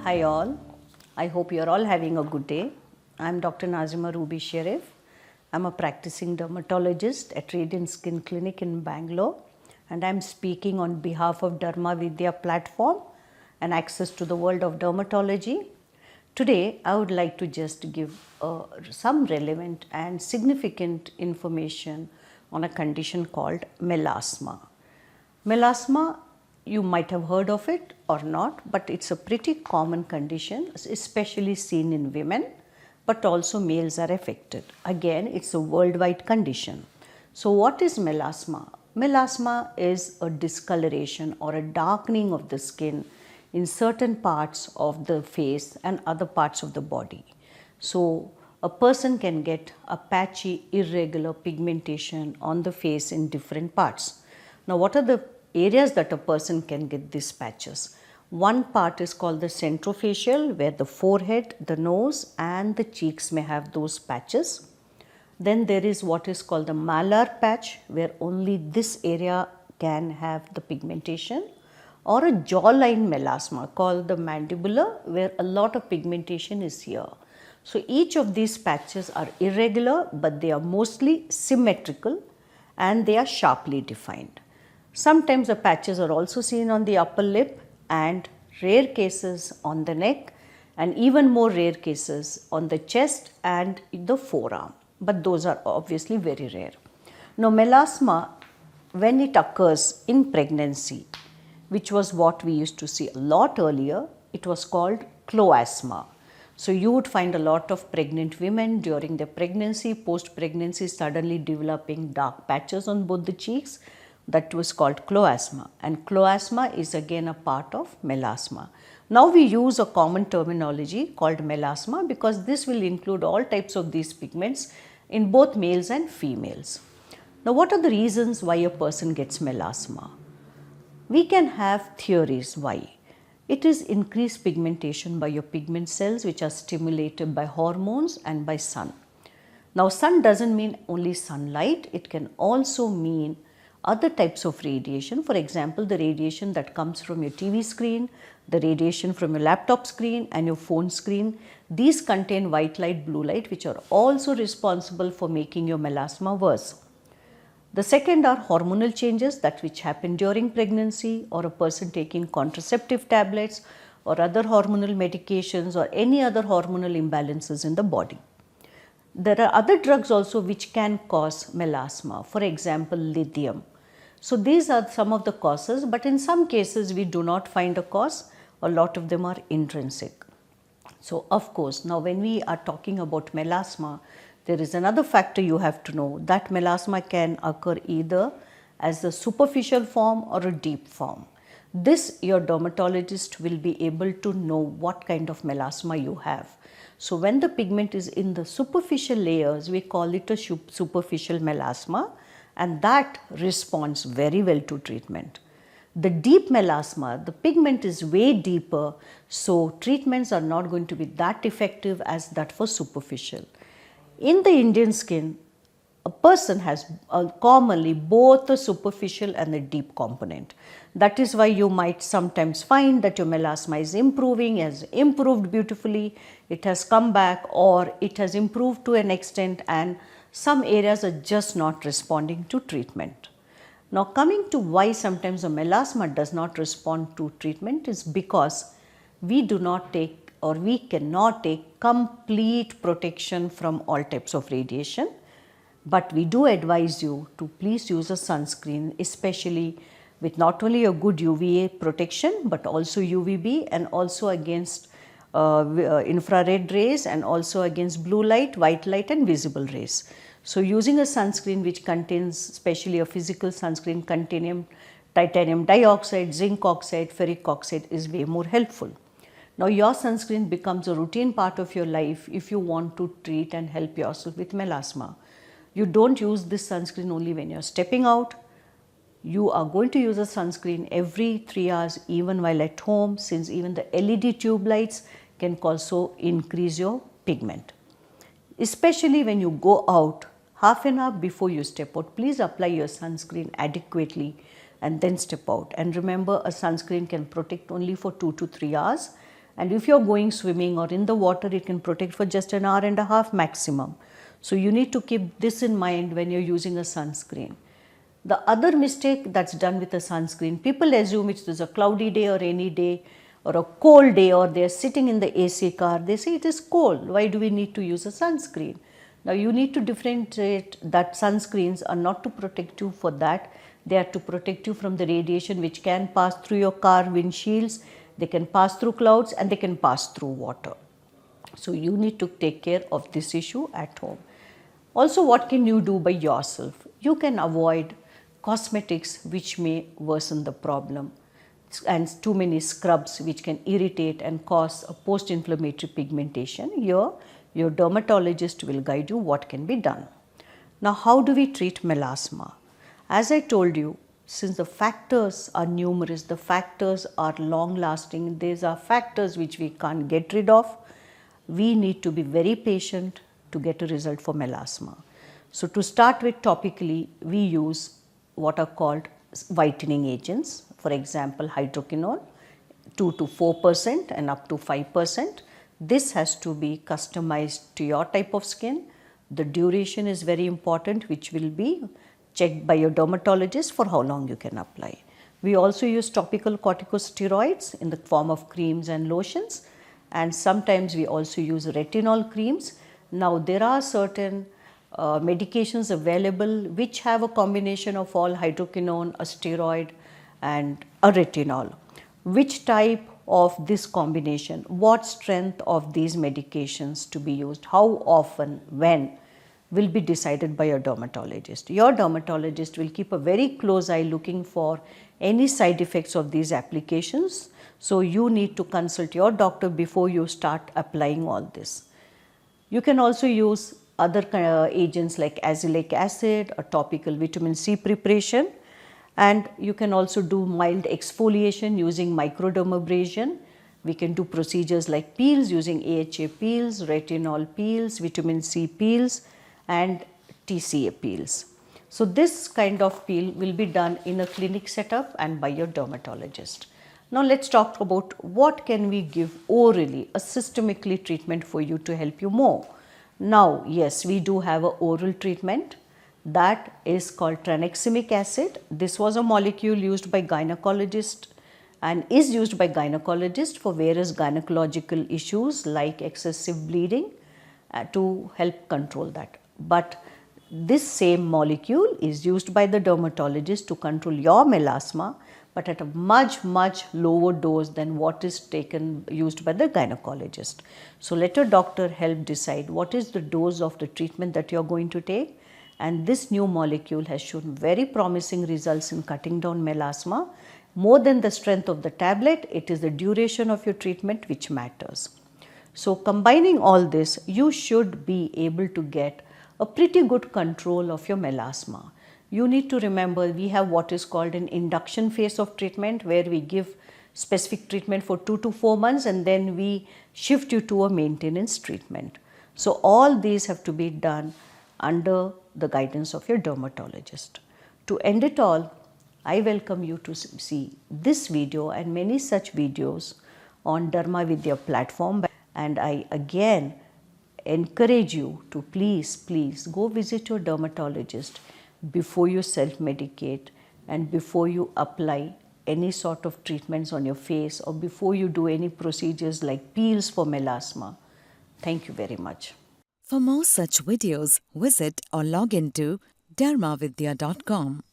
Hi all, I hope you are all having a good day. I am Dr. Nazima Sharif. I am a practicing dermatologist at Radiant Skin Clinic in Bangalore, and I am speaking on behalf of DermaVidya platform and access to the world of dermatology. Today I would like to just give some relevant and significant information on a condition called melasma. Melasma, you might have heard of it or not, but it's a pretty common condition, especially seen in women, but also males are affected. Again, it's a worldwide condition. So what is melasma? Melasma is a discoloration or a darkening of the skin in certain parts of the face and other parts of the body. So a person can get a patchy, irregular pigmentation on the face in different parts. Now, what are the areas that a person can get these patches? One part is called the centrofacial, where the forehead, the nose and the cheeks may have those patches. Then there is what is called the malar patch, where only this area can have the pigmentation, or a jawline melasma called the mandibular, where a lot of pigmentation is here. So each of these patches are irregular, but they are mostly symmetrical and they are sharply defined. Sometimes the patches are also seen on the upper lip and rare cases on the neck, and even more rare cases on the chest and the forearm, but those are obviously very rare. Now melasma, when it occurs in pregnancy, which was what we used to see a lot earlier, it was called cloasma. So you would find a lot of pregnant women during their pregnancy, post-pregnancy, suddenly developing dark patches on both the cheeks. That was called cloasma, and cloasma is again a part of melasma. Now we use a common terminology called melasma because this will include all types of these pigments in both males and females. Now what are the reasons why a person gets melasma? We can have theories why. It is increased pigmentation by your pigment cells, which are stimulated by hormones and by sun. Now sun doesn't mean only sunlight, it can also mean other types of radiation. For example, the radiation that comes from your TV screen, the radiation from your laptop screen and your phone screen. These contain white light, blue light, which are also responsible for making your melasma worse. The second are hormonal changes that which happen during pregnancy, or a person taking contraceptive tablets or other hormonal medications or any other hormonal imbalances in the body. There are other drugs also which can cause melasma, for example lithium. So these are some of the causes, but in some cases we do not find a cause. A lot of them are intrinsic. So of course, now when we are talking about melasma, there is another factor you have to know, that melasma can occur either as a superficial form or a deep form. This your dermatologist will be able to know what kind of melasma you have. So when the pigment is in the superficial layers, we call it a superficial melasma, and that responds very well to treatment. The deep melasma, the pigment is way deeper, so treatments are not going to be that effective as that for superficial. In the Indian skin, a person has commonly both the superficial and the deep component. That is why you might sometimes find that your melasma is improving, has improved beautifully, it has come back, or it has improved to an extent and some areas are just not responding to treatment. Now coming to why sometimes the melasma does not respond to treatment is because we do not take or we cannot take complete protection from all types of radiation. But we do advise you to please use a sunscreen, especially with not only a good UVA protection but also UVB, and also against infrared rays, and also against blue light, white light and visible rays. So using a sunscreen which contains, especially a physical sunscreen containing titanium dioxide, zinc oxide, ferric oxide is way more helpful. Now your sunscreen becomes a routine part of your life if you want to treat and help yourself with melasma. You don't use this sunscreen only when you're stepping out. You are going to use a sunscreen every 3 hours even while at home, since even the LED tube lights can also increase your pigment. Especially when you go out, half an hour before you step out, please apply your sunscreen adequately and then step out. And remember, a sunscreen can protect only for 2 to 3 hours, And if you're going swimming or in the water, it can protect for just an hour and a half maximum. So you need to keep this in mind when you're using a sunscreen. The other mistake that's done with a sunscreen, people assume it is a cloudy day or rainy day or a cold day, or they're sitting in the AC car, they say it is cold, why do we need to use a sunscreen? Now you need to differentiate that sunscreens are not to protect you for that, they are to protect you from the radiation which can pass through your car windshields, they can pass through clouds, and they can pass through water. So you need to take care of this issue at home. Also, what can you do by yourself? You can avoid cosmetics which may worsen the problem, and too many scrubs which can irritate and cause a post-inflammatory pigmentation. Here, your dermatologist will guide you what can be done. Now, how do we treat melasma? As I told you, since the factors are numerous, the factors are long lasting, these are factors which we can't get rid of, we need to be very patient to get a result for melasma. So to start with, topically, we use what are called whitening agents, for example, hydroquinone, 2 to 4% and up to 5%. This has to be customized to your type of skin. The duration is very important, which will be checked by your dermatologist for how long you can apply. We also use topical corticosteroids in the form of creams and lotions, and sometimes we also use retinol creams. Now there are certain medications available which have a combination of all hydroquinone, a steroid and a retinol. Which type of this combination, what strength of these medications to be used, how often, when, will be decided by your dermatologist. Your dermatologist will keep a very close eye looking for any side effects of these applications. So you need to consult your doctor before you start applying all this. You can also use other agents like azelaic acid, a topical vitamin C preparation, and you can also do mild exfoliation using microdermabrasion. We can do procedures like peels using AHA peels, retinol peels, vitamin C peels and TCA peels. So this kind of peel will be done in a clinic setup and by your dermatologist. Now let's talk about what can we give orally, a systemically treatment for you to help you more. Now yes, we do have an oral treatment that is called tranexamic acid. This was a molecule used by gynecologists and is used by gynecologists for various gynecological issues like excessive bleeding to help control that. But this same molecule is used by the dermatologist to control your melasma, but at a much lower dose than what is used by the gynecologist. So let your doctor help decide what is the dose of the treatment that you are going to take. And this new molecule has shown very promising results in cutting down melasma. More than the strength of the tablet, it is the duration of your treatment which matters. So combining all this, you should be able to get a pretty good control of your melasma. You need to remember we have what is called an induction phase of treatment, where we give specific treatment for 2 to 4 months and then we shift you to a maintenance treatment. So all these have to be done under the guidance of your dermatologist. To end it all, I welcome you to see this video and many such videos on DermaVidya platform, and I again encourage you to please go visit your dermatologist before you self-medicate and before you apply any sort of treatments on your face or before you do any procedures like peels for melasma. Thank you very much. For more such videos, visit or log into dermavidya.com.